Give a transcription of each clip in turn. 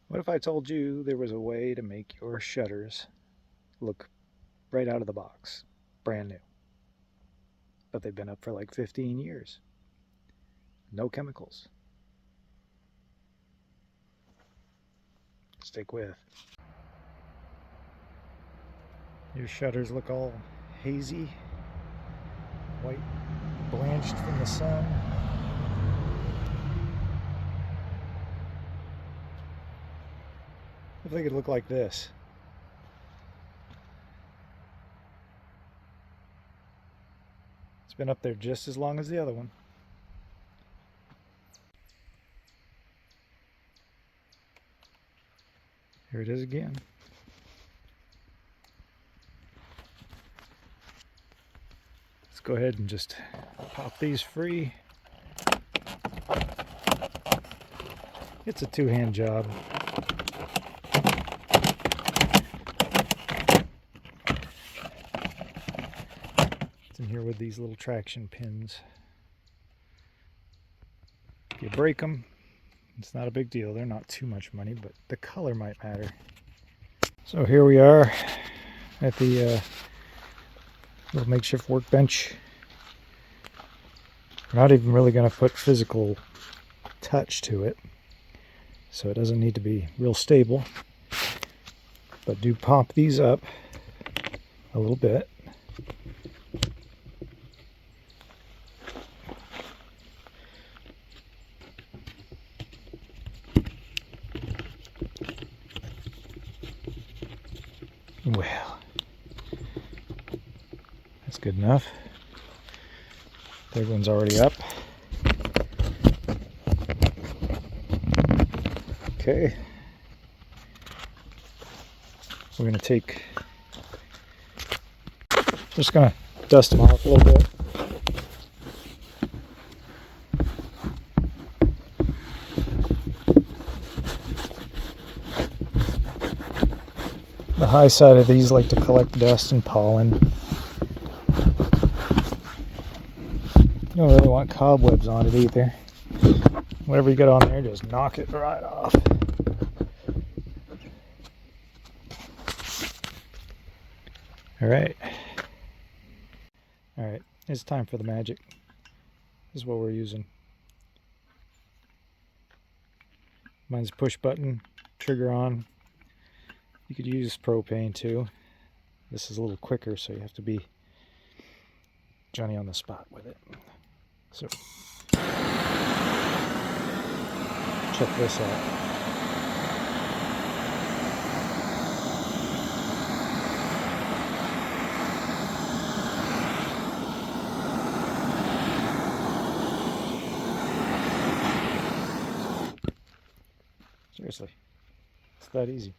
What if I told you there was a way to make your shutters look right out of the box, brand new, but they've been up for like 15 years? No chemicals. Stick with. Your shutters look all hazy, white, blanched from the sun. If they could look like this. It's been up there just as long as the other one. Here it is again. Let's go ahead and just pop these free. It's a two-hand job. It's in here with these little traction pins. If you break them, it's not a big deal. They're not too much money, but the color might matter. So here we are at the little makeshift workbench. We're not even really going to put physical touch to it, so it doesn't need to be real stable. But do pop these up a little bit. Well, that's good enough. Third one's already up. Okay. We're going to take, just going to dust them off a little bit. The high side of these like to collect dust and pollen. You don't really want cobwebs on it either. Whatever you got on there, just knock it right off. Alright. Alright, it's time for the magic. This is what we're using. Mine's push button, trigger on. You could use propane too. This is a little quicker, so you have to be Johnny on the spot with it. So, check this out. Seriously, it's that easy.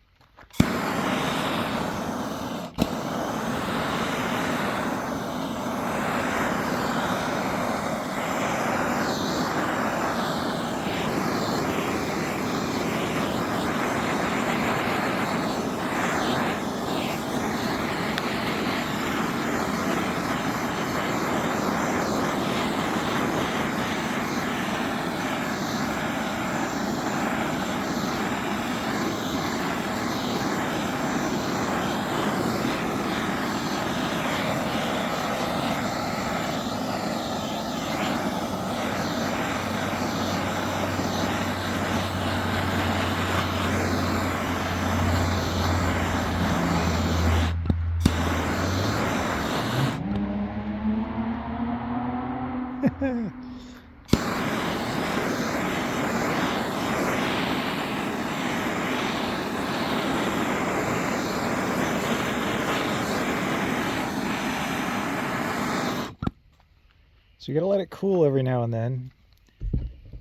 So you gotta let it cool every now and then,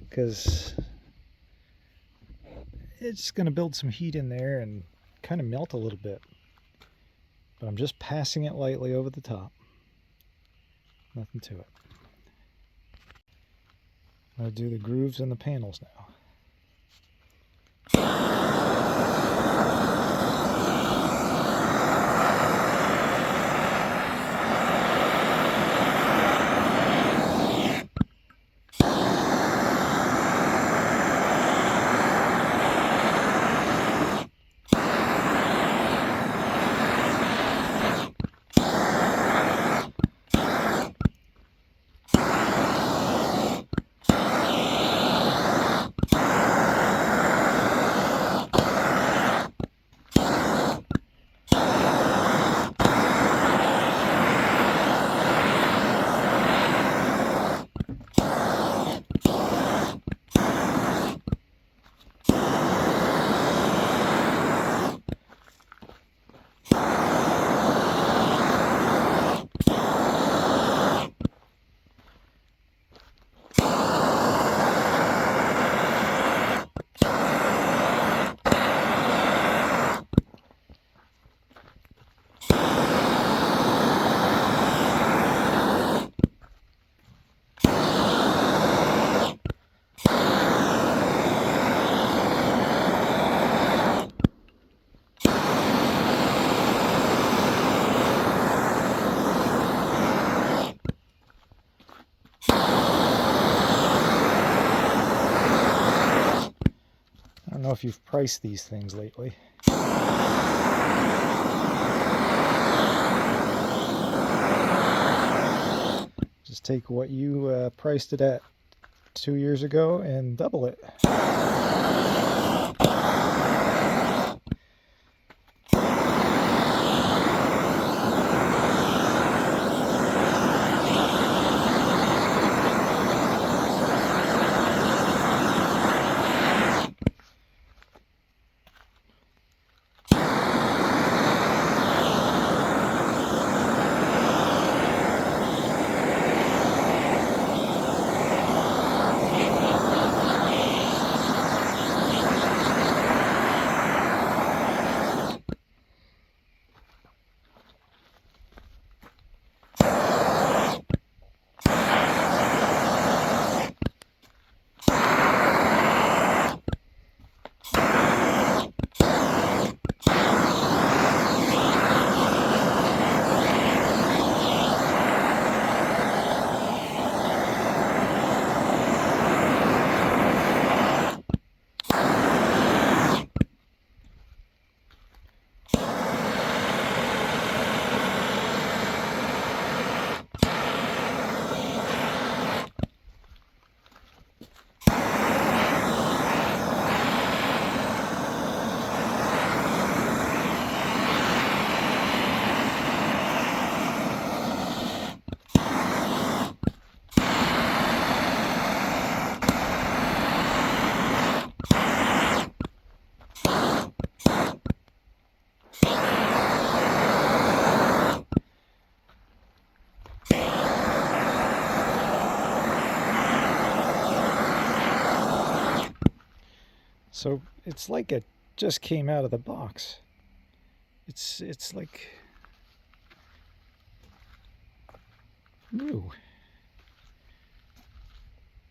because it's gonna build some heat in there and kind of melt a little bit. But I'm just passing it lightly over the top. Nothing to it. I'm gonna do the grooves in the panels now. don't know if you've priced these things lately. Just take what you priced it at 2 years ago and double it. So it's like it just came out of the box. It's like new.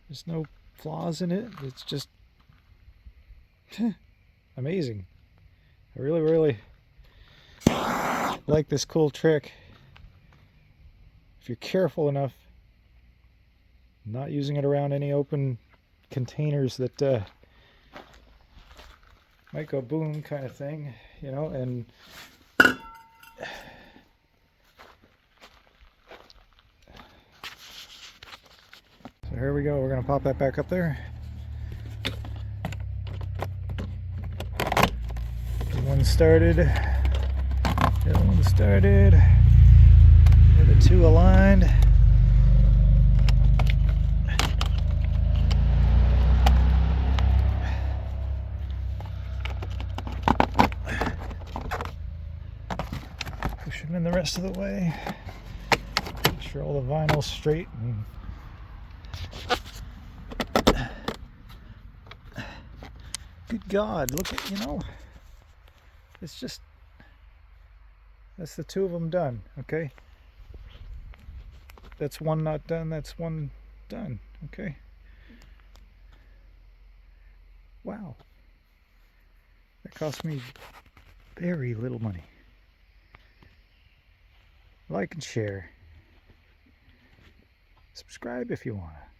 There's no flaws in it. It's just amazing. I really like this cool trick. If you're careful enough, not using it around any open containers that might go boom kind of thing, you know, and so here we go. We're going to pop that back up there. One started, the other one started, the other two aligned. Push them in the rest of the way. Make sure all the vinyl's straight. And good God, look at, you know, it's just, that's the two of them done, okay? That's one not done, that's one done, okay? Wow. That cost me very little money. Like and share. Subscribe if you want to.